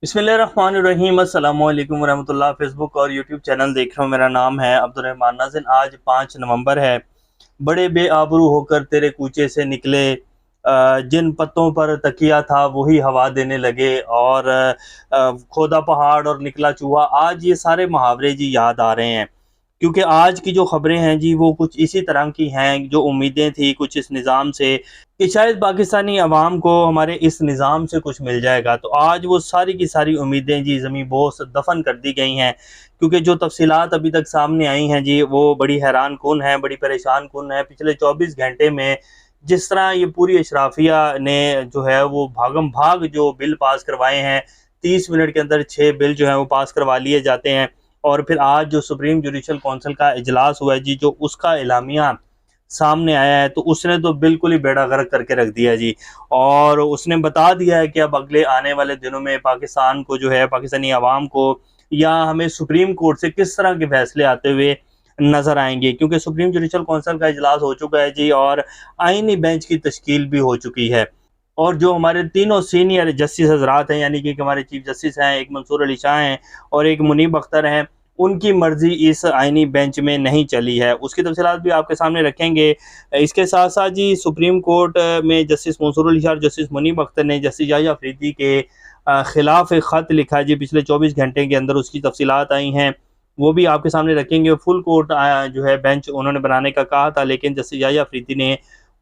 बिस्मिल्लाहिर्रहमानिर्रहीम अस्सलाम वालेकुम रहमतुल्लाह। फेसबुक और यूट्यूब चैनल देख रहा हूँ। मेरा नाम है अब्दुर्रहमान नाज़िन। आज 5 नवंबर है। बड़े बेआबरू होकर तेरे कूचे से निकले, जिन पत्तों पर तकिया था वही हवा देने लगे, और खोदा पहाड़ और निकला चूहा। आज ये सारे मुहावरे जी याद आ रहे हैं, क्योंकि आज की जो ख़बरें हैं जी वो कुछ इसी तरह की हैं। जो उम्मीदें थी कुछ इस निज़ाम से कि शायद पाकिस्तानी अवाम को हमारे इस निज़ाम से कुछ मिल जाएगा, तो आज वो सारी की सारी उम्मीदें जी ज़मीं बोस दफन कर दी गई हैं। क्योंकि जो तफसीलात अभी तक सामने आई हैं जी वो बड़ी हैरान कुन हैं, बड़ी परेशान कुन है। पिछले 24 घंटे में जिस तरह ये पूरी अशराफिया ने जो है वो भागम भाग जो बिल पास करवाए हैं, 30 मिनट के अंदर 6 बिल जो हैं वो पास करवा लिए जाते हैं। और फिर आज जो सुप्रीम जुडिशल कौंसिल का इजलास हुआ है जी, जो उसका एलामिया सामने आया है, तो उसने तो बिल्कुल ही बेड़ा गर्क करके रख दिया जी। और उसने बता दिया है कि अब अगले आने वाले दिनों में पाकिस्तान को जो है, पाकिस्तानी अवाम को या हमें सुप्रीम कोर्ट से किस तरह के फैसले आते हुए नजर आएंगे। क्योंकि सुप्रीम जुडिशल कौंसिल का इजलास हो चुका है जी, और आईनी बेंच की तश्कील भी हो चुकी है। और जो हमारे तीनों सीनियर जस्टिस हजरात हैं, यानी कि हमारे चीफ जस्टिस हैं, एक मंसूर अली शाह हैं और एक मुनीब अख्तर हैं, उनकी मर्जी इस आईनी बेंच में नहीं चली है। उसकी तफसीलात भी आपके सामने रखेंगे। इसके साथ साथ जी सुप्रीम कोर्ट में जस्टिस मंसूर अली शाह और जस्टिस मुनीब अख्तर ने जस्टिस याहिया अफरीदी के खिलाफ एक ख़त लिखा है जी, पिछले 24 घंटे के अंदर उसकी तफसीलात आई हैं, वो भी आपके सामने रखेंगे। फुल कोर्ट जो है बेंच उन्होंने बनाने का कहा था, लेकिन जस्टिस याहिया अफरीदी ने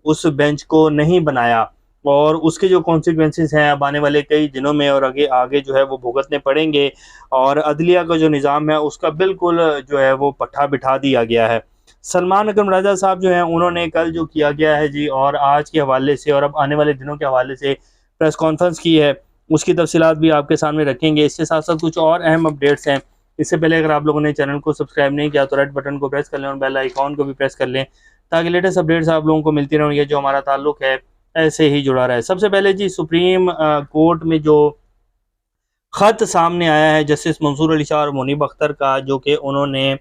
उस बेंच को नहीं बनाया, और उसके जो कॉन्सिक्वेंसेस हैं अब आने वाले कई दिनों में और आगे आगे जो है वो भुगतने पड़ेंगे। और अदलिया का जो निज़ाम है उसका बिल्कुल जो है वो पट्टा बिठा दिया गया है। सलमान अकरम राजा साहब जो हैं उन्होंने कल जो किया गया है जी, और आज के हवाले से और अब आने वाले दिनों के हवाले से प्रेस कॉन्फ्रेंस की है, उसकी तफसीलात भी आपके सामने रखेंगे। इसके साथ साथ कुछ और अहम अपडेट्स हैं। इससे पहले अगर आप लोगों ने चैनल को सब्सक्राइब नहीं किया तो रेड बटन को प्रेस कर लें और बेल आइकॉन को भी प्रेस कर लें, ताकि लेटेस्ट अपडेट्स आप लोगों को मिलती रहें। ये जो हमारा ताल्लुक है ऐसे ही जुड़ा रहे। सबसे पहले जी सुप्रीम कोर्ट में जो ख़त सामने आया है जस्टिस मंसूर अली शाह और मुनीब अख्तर का, जो कि उन्होंने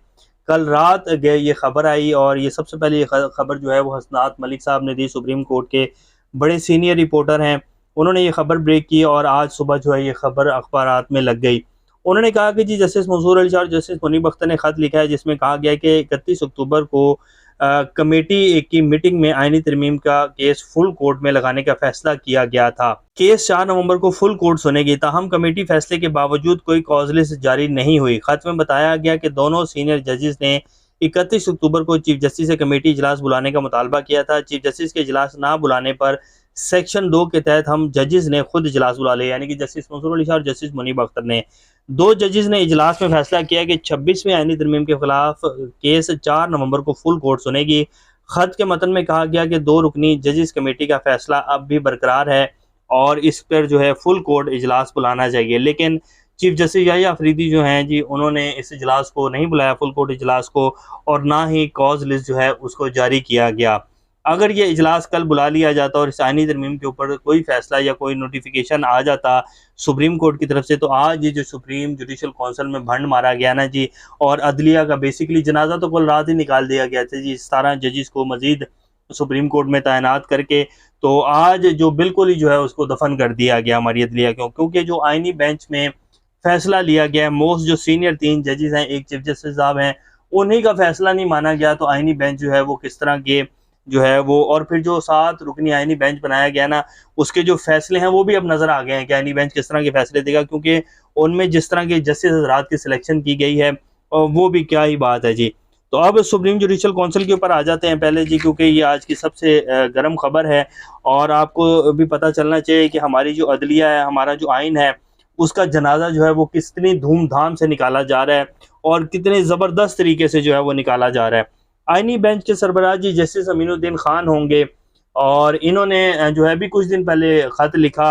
कल रात गए ये ख़बर आई, और ये सबसे पहले ये ख़बर जो है वो हसनात मलिक साहब ने दी। सुप्रीम कोर्ट के बड़े सीनियर रिपोर्टर हैं, उन्होंने ये ख़बर ब्रेक की और आज सुबह जो है ये ख़बर अखबारात में लग गई। उन्होंने कहा कि जी जस्टिस मंसूर अली शाह और जस्टिस मुनीब अख्तर ने ख़त लिखा है, जिसमें कहा गया है कि 31 अक्टूबर को कमेटी की मीटिंग में आईनी तरमीम का केस फुल कोर्ट में लगाने का फैसला किया गया था। केस 4 नवंबर को फुल कोर्ट सुनेगी, ताहम कमेटी फैसले के बावजूद कोई कॉज लिस्ट जारी नहीं हुई। खत में बताया गया कि दोनों सीनियर जजेस ने 31 अक्टूबर को चीफ जस्टिस से कमेटी इजलास बुलाने का मुतालबा किया था। चीफ जस्टिस के इजलास ना बुलाने पर सेक्शन 2 के तहत हम जजेस ने खुद इजलास बुला लिया, यानी कि जस्टिस मंसूर अली शाह और जस्टिस मुनीब अख्तर ने। दो जजेस ने इजलास में फैसला किया कि 26वें आईनी तरमीम के खिलाफ केस 4 नवंबर को फुल कोर्ट सुनेगी। खत के मतन में कहा गया कि 2 रुकनी जजेस कमेटी का फैसला अब भी बरकरार है और इस पर जो है फुल कोर्ट इजलास बुलाना चाहिए। लेकिन चीफ जस्टिस याहिया अफरीदी जो हैं जी, उन्होंने इस इजलास को नहीं बुलाया, फुल कोर्ट इजलास को, और ना ही कॉज लिस्ट जो है उसको जारी किया गया। अगर ये इजलास कल बुला लिया जाता और इस आईनी तरमीम के ऊपर कोई फैसला या कोई नोटिफिकेशन आ जाता सुप्रीम कोर्ट की तरफ से, तो आज ये जो सुप्रीम जुडिशल कौंसिल में भंड मारा गया ना जी, और अदलिया का बेसिकली जनाजा तो कल रात ही निकाल दिया गया था जी, 17 जजेस को मजीद सुप्रीम कोर्ट में तैनात करके, तो आज जो बिल्कुल ही जो है उसको दफन कर दिया गया हमारी अदलिया क्यों, क्योंकि जो आईनी बेंच में फैसला लिया गया है, मोस्ट जो सीनियर 3 जजेस हैं, एक चीफ जस्टिस साहब हैं, उन्हीं का फैसला नहीं माना गया, तो आईनी बेंच जो है वो किस तरह के जो है वो, और फिर जो 7 रुकनी आईनी बेंच बनाया गया ना, उसके जो फैसले हैं वो भी अब नजर आ गए हैं कि आईनी बेंच किस तरह के फैसले देगा, क्योंकि उनमें जिस तरह के जस्टिस हजरात की सिलेक्शन की गई है वो भी क्या ही बात है जी। तो अब सुप्रीम जुडिशल काउंसिल के ऊपर आ जाते हैं पहले जी, क्योंकि ये आज की सबसे गर्म खबर है, और आपको भी पता चलना चाहिए कि हमारी जो अदलिया है, हमारा जो आइन है, उसका जनाजा जो है वो कितनी धूमधाम से निकाला जा रहा है और कितने ज़बरदस्त तरीके से जो है वो निकाला जा रहा है। आईनी बेंच के सरबराह जी जस्टिस अमीनुद्दीन खान होंगे, और इन्होंने जो है भी कुछ दिन पहले ख़त लिखा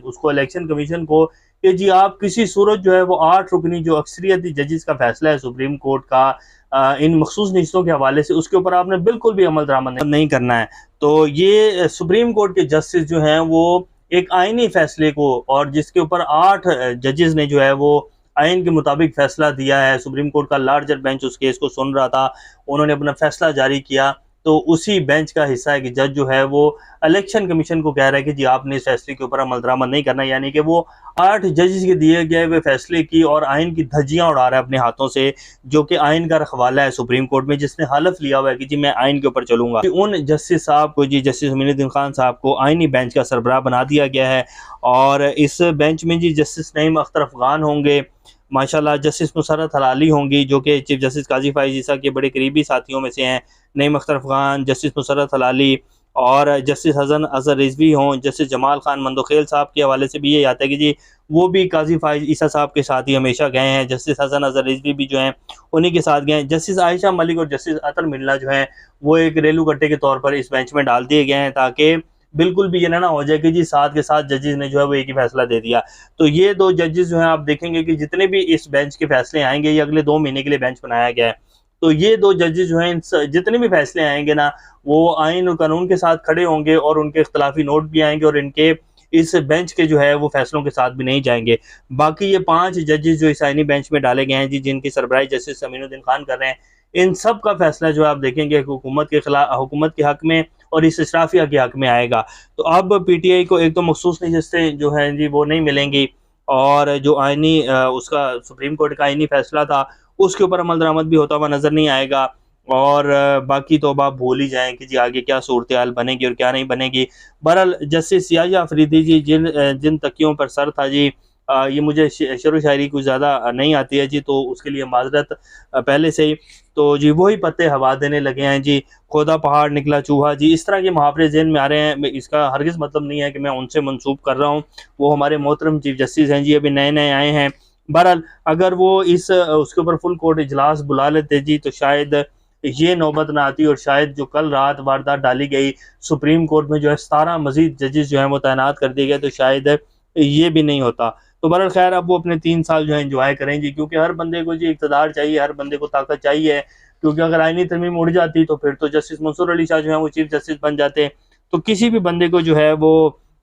उसको इलेक्शन कमीशन को कि जी आप किसी सूरत जो है वो 8 रुकनी जो अक्सरियती जजेस का फैसला है सुप्रीम कोर्ट का इन मखसूस निश्तों के हवाले से, उसके ऊपर आपने बिल्कुल भी अमल दरामद नहीं करना है। तो ये सुप्रीम कोर्ट के जस्टिस जो हैं वो एक आईनी फैसले को, और जिसके ऊपर 8 जजेस ने जो है वो आइन के मुताबिक फैसला दिया है, सुप्रीम कोर्ट का लार्जर बेंच उस केस को सुन रहा था, उन्होंने अपना फैसला जारी किया, तो उसी बेंच का हिस्सा है कि जज जो है वो इलेक्शन कमीशन को कह रहा है कि जी आपने इस फैसले के ऊपर अमल दरामद नहीं करना, यानी कि वो 8 जजेस के दिए गए हुए फैसले की और आइन की धज्जियां उड़ा रहा है अपने हाथों से, जो कि आइन का रखवाला है सुप्रीम कोर्ट में, जिसने हलफ लिया हुआ है कि जी मैं आइन के ऊपर चलूंगा। उन जस्टिस साहब को, जी जस्टिस मोइनुद्दीन खान साहब को आइनी बेंच का सरबराह बना दिया गया है। और इस बेंच में जी जस्टिस नईम अख्तर अफगान होंगे, माशाल्लाह जस्टिस मुसर्रत हलाली होंगी जो कि चीफ जस्टिस काजी फाइज ईसा के बड़े करीबी साथियों में से हैं। नईम अख्तर अफगान, जस्टिस मुसर्रत हलाली और जस्टिस हसन अजहर रिजवी हों। जस्टिस जमाल खान मंदोखेल साहब के हवाले से भी ये आता है कि जी वो भी काजी फाइज ईसा साहब के साथ ही हमेशा गए हैं। जस्टिस हसन अजहर रिजवी भी जो हैं उन्हीं के साथ गए हैं। जस्टिस आयशा मलिक और जस्टिस अतर मिल्ला जो हैं वो एक रेलू कट्टे के तौर पर इस बेंच में डाल दिए गए हैं, ताकि बिल्कुल भी ये ना हो जाए कि जी साथ के साथ जजेस ने जो है वो एक ही फैसला दे दिया। तो ये 2 जजेस जो हैं आप देखेंगे कि जितने भी इस बेंच के फैसले आएंगे, ये अगले 2 महीने के लिए बेंच बनाया गया है। तो ये 2 जजेस जो हैं जितने भी फैसले आएंगे ना, वो आइन और कानून के साथ खड़े होंगे और उनके इख्तलाफी नोट भी आएंगे और इनके इस बेंच के जो है वो फैसलों के साथ भी नहीं जाएंगे। बाकी ये 5 जजेस जो इस आइनी बेंच में डाले गए हैं जी, जिनकी सरबराही जस्टिस मोइनुद्दीन खान कर रहे हैं, इन सब का फैसला जो है आप देखेंगे हुकूमत के खिलाफ, हुकूमत के हक में और इस इशराफिया के हक में आएगा। तो अब पीटीआई को एक तो मखसूस नशिस्तें जो हैं जी वो नहीं मिलेंगी, और जो आइनी उसका सुप्रीम कोर्ट का आइनी फैसला था उसके ऊपर अमल दरामद भी होता हुआ नजर नहीं आएगा। और बाकी तो अब आप भूल ही जाएं कि जी आगे क्या सूरत हाल बनेगी और क्या नहीं बनेगी। बहरहाल जस्टिस याहिया अफरीदी जी जिन तकियों पर सर था जी, ये मुझे शेरो शायरी कुछ ज़्यादा नहीं आती है जी, तो उसके लिए माजरत पहले से ही। तो जी वही पत्ते हवा देने लगे हैं जी, खोदा पहाड़ निकला चूहा जी, इस तरह के मुहावरे ज़हन में आ रहे हैं। इसका हरगिज़ मतलब नहीं है कि मैं उनसे मंसूब कर रहा हूँ, वो हमारे मोहतरम चीफ जस्टिस हैं जी, अभी नए नए आए हैं। बहरहाल अगर वो इस उसके ऊपर फुल कोर्ट इजलास बुला लेते जी, तो शायद ये नौबत ना आती, और शायद जो कल रात वारदात डाली गई सुप्रीम कोर्ट में जो है 17 मजीद जजेस जो हैं वो तैनात कर दिए गए, तो शायद ये भी नहीं होता। तो बहरहाल खैर अब वो अपने 3 साल जो है एंजॉय करें जी, क्योंकि हर बंदे को जी इक़्तिदार चाहिए, हर बंदे को ताकत चाहिए। क्योंकि अगर आईनी तरमीम उड़ जाती तो फिर तो जस्टिस मंसूर अली शाह जो है वो चीफ जस्टिस बन जाते। तो किसी भी बंदे को जो है वो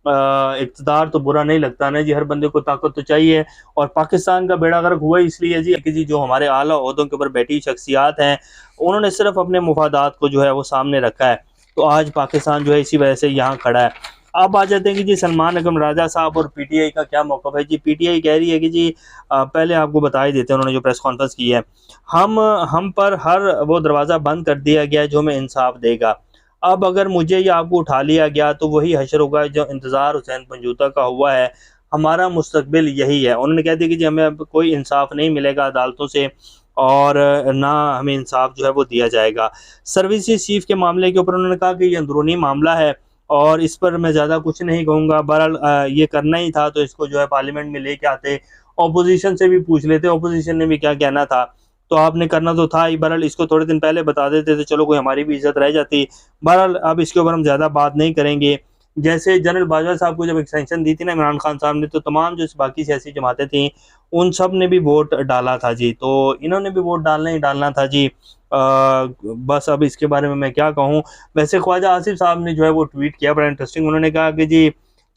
इक़्तिदार तो बुरा नहीं लगता ना जी, हर बंदे को ताकत तो चाहिए। और पाकिस्तान का बेड़ा गर्क हुआ इसलिए जी कि जी जो हमारे आला ओहदों के ऊपर बैठी शख्सियात हैं, उन्होंने सिर्फ अपने मुफादात को जो है वो सामने रखा है। तो आज पाकिस्तान जो है इसी वजह से यहाँ खड़ा है। अब आ जाते हैं कि जी सलमान अकरम राजा साहब और पीटीआई का क्या मौक़िफ़ है जी। पीटीआई कह रही है कि जी पहले आपको बता ही देते हैं, उन्होंने जो प्रेस कॉन्फ्रेंस की है, हम पर हर वो दरवाज़ा बंद कर दिया गया जो हमें इंसाफ देगा। अब अगर मुझे या आपको उठा लिया गया तो वही हशर होगा जो इंतज़ार हुसैन पंजूता का हुआ है। हमारा मुस्तकबिल यही है। उन्होंने कह दिया कि जी हमें अब कोई इंसाफ नहीं मिलेगा अदालतों से, और ना हमें इंसाफ जो है वो दिया जाएगा। सर्विसेज चीफ के मामले के ऊपर उन्होंने कहा कि ये अंदरूनी मामला है और इस पर मैं ज़्यादा कुछ नहीं कहूँगा। बहरहाल ये करना ही था तो इसको जो है पार्लियामेंट में लेके आते, ऑपोजिशन से भी पूछ लेते, ऑपोजिशन ने भी क्या कहना था, तो आपने करना तो था ही। बहरहाल इसको थोड़े दिन पहले बता देते तो चलो कोई हमारी भी इज्जत रह जाती। बहरहाल अब इसके ऊपर हम ज़्यादा बात नहीं करेंगे। जैसे जनरल बाजवा साहब को जब एक्सटेंशन दी थी ना इमरान खान साहब ने, तो तमाम जो बाकी सियासी जमातें थीं उन सब ने भी वोट डाला था जी, तो इन्होंने भी वोट डालना ही डालना था जी। बस अब इसके बारे में मैं क्या कहूँ। वैसे ख्वाजा आसिफ साहब ने जो है वो ट्वीट किया बड़ा इंटरेस्टिंग। उन्होंने कहा कि जी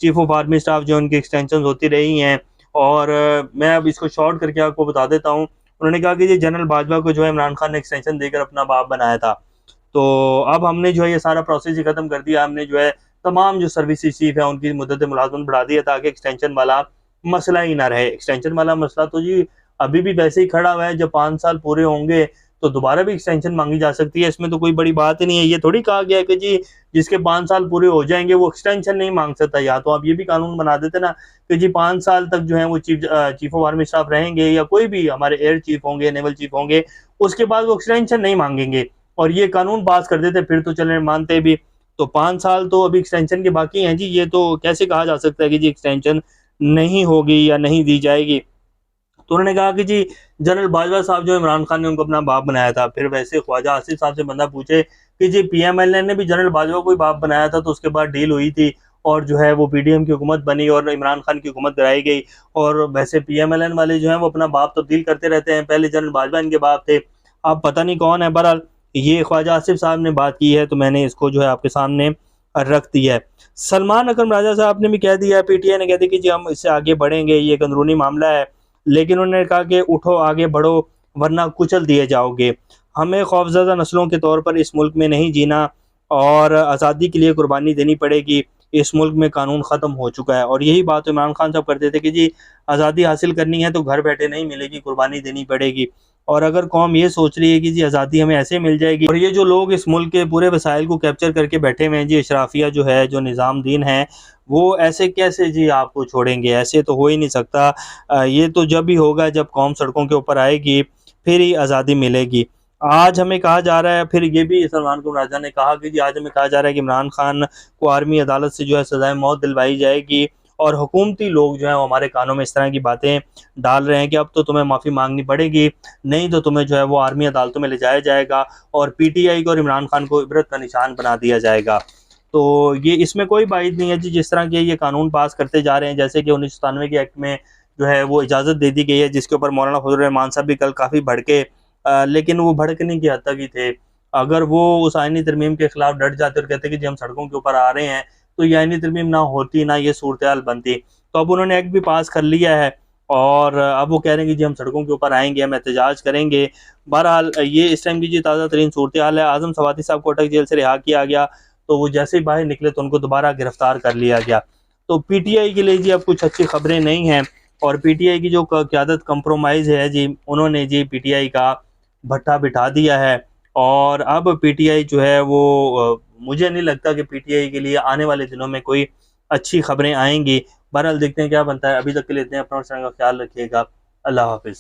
चीफ ऑफ आर्मी स्टाफ जो उनकी एक्सटेंशन होती रही हैं, और मैं अब इसको शॉर्ट करके आपको बता देता हूँ। उन्होंने कहा कि जी जनरल बाजवा को जो है इमरान खान ने एक्सटेंशन देकर अपना बाप बनाया था, तो अब हमने जो है ये सारा प्रोसेस ही ख़त्म कर दिया। हमने जो है तमाम जो सर्विसेज चीफ है उनकी मुद्दत मुलाज़मत बढ़ा दी है ताकि एक्सटेंशन वाला मसला ही ना रहे। एक्सटेंशन वाला मसला तो जी अभी भी वैसे ही खड़ा हुआ है। जब 5 साल पूरे होंगे तो दोबारा भी एक्सटेंशन मांगी जा सकती है, इसमें तो कोई बड़ी बात ही नहीं है। ये थोड़ी कहा गया है कि जी जिसके 5 साल पूरे हो जाएंगे वो एक्सटेंशन नहीं मांग सकता। या तो आप ये भी कानून बना देते ना कि जी 5 साल तक जो है वो चीफ ऑफ आर्मी स्टाफ रहेंगे, या कोई भी हमारे एयर चीफ होंगे, नेवल चीफ होंगे, उसके बाद वो एक्सटेंशन नहीं मांगेंगे, और ये कानून पास कर देते, फिर तो चले मानते भी। तो 5 साल तो अभी एक्सटेंशन के बाकी हैं जी, ये तो कैसे कहा जा सकता है कि जी एक्सटेंशन नहीं होगी या नहीं दी जाएगी। तो उन्होंने कहा कि जी जनरल बाजवा साहब जो इमरान खान ने उनको अपना बाप बनाया था। फिर वैसे ख्वाजा आसिफ साहब से बंदा पूछे कि जी पीएमएलएन ने भी जनरल बाजवा को ही बाप बनाया था, तो उसके बाद डील हुई थी और जो है वो पीडीएम की हुकूमत बनी और इमरान खान की हुकूमत कराई गई। और वैसे पीएमएलएन वाले जो है वो अपना बाप तब्दील करते रहते हैं, पहले जनरल बाजवा इनके बाप थे, अब पता नहीं कौन है। बहरहाल ये ख्वाजा आसिफ साहब ने बात की है, तो मैंने इसको जो है आपके सामने रख दिया है। सलमान अकरम राजा साहब ने भी कह दिया, पीटीआई ने कह दिया कि जी हम इससे आगे बढ़ेंगे, ये एक अंदरूनी मामला है, लेकिन उन्होंने कहा कि उठो आगे बढ़ो वरना कुचल दिए जाओगे। हमें खौफज़दा नस्लों के तौर पर इस मुल्क में नहीं जीना और आज़ादी के लिए कुर्बानी देनी पड़ेगी। इस मुल्क में कानून ख़त्म हो चुका है और यही बात इमरान खान साहब करते थे कि जी आज़ादी हासिल करनी है तो घर बैठे नहीं मिलेगी, कुर्बानी देनी पड़ेगी। और अगर कौम ये सोच रही है कि जी आज़ादी हमें ऐसे मिल जाएगी, और ये जो लोग इस मुल्क के पूरे वसाइल को कैप्चर करके बैठे हुए हैं जी, अशराफिया जो है, जो निज़ामुद्दीन है, वो ऐसे कैसे जी आपको छोड़ेंगे? ऐसे तो हो ही नहीं सकता। ये तो जब ही होगा जब कौम सड़कों के ऊपर आएगी, फिर ही आज़ादी मिलेगी। आज हमें कहा जा रहा है, फिर ये भी सलमान कुमार राजा ने कहा कि जी आज हमें कहा जा रहा है कि इमरान खान को आर्मी अदालत से जो है सज़ाए मौत दिलवाई जाएगी, और हुकूमती लोग जो हैं वो हमारे कानों में इस तरह की बातें डाल रहे हैं कि अब तो तुम्हें माफ़ी मांगनी पड़ेगी, नहीं तो तुम्हें जो है वो आर्मी अदालतों में ले जाया जाएगा और पीटीआई को और इमरान खान को इबरत का निशान बना दिया जाएगा। तो ये इसमें कोई बाइज़ नहीं है जी, जिस तरह के ये कानून पास करते जा रहे हैं, जैसे कि 1997 के एक्ट में जो है वो इजाज़त दे दी गई है, जिसके ऊपर मौलाना फजल रहमान साहब भी कल काफ़ी भड़के, लेकिन वो भड़कने की हद तक ही थे। अगर वो उस आईनी तरमीम के खिलाफ डट जाते और कहते कि जी हम सड़कों के ऊपर आ रहे हैं, तो ये आईनी तरमीम ना होती, ना ये सूरत-ए-हाल बनती। तो अब उन्होंने एक्ट भी पास कर लिया है और अब वो कह रहे हैं कि जी हम सड़कों के ऊपर आएँगे, हम एहतजाज करेंगे। बहरहाल ये इस टाइम की जी ताज़ा तरीन सूरत-ए-हाल है। आज़म सवाती साहब को अटक जेल से रिहा किया गया, तो वो जैसे ही बाहर निकले तो उनको दोबारा गिरफ्तार कर लिया गया। तो पीटीआई के लिए जी अब कुछ अच्छी खबरें नहीं हैं, और पीटीआई की जो क़यादत कंप्रोमाइज़ है जी, उन्होंने जी पीटीआई का भट्ठा बिठा दिया है। और अब पीटीआई जो है वो मुझे नहीं लगता कि पीटीआई के लिए आने वाले दिनों में कोई अच्छी खबरें आएँगी। बहरहाल देखते हैं क्या बनता है। अभी तक के लिए इतना, अपना और अपना ख्याल रखिएगा। अल्लाह हाफ़िज़।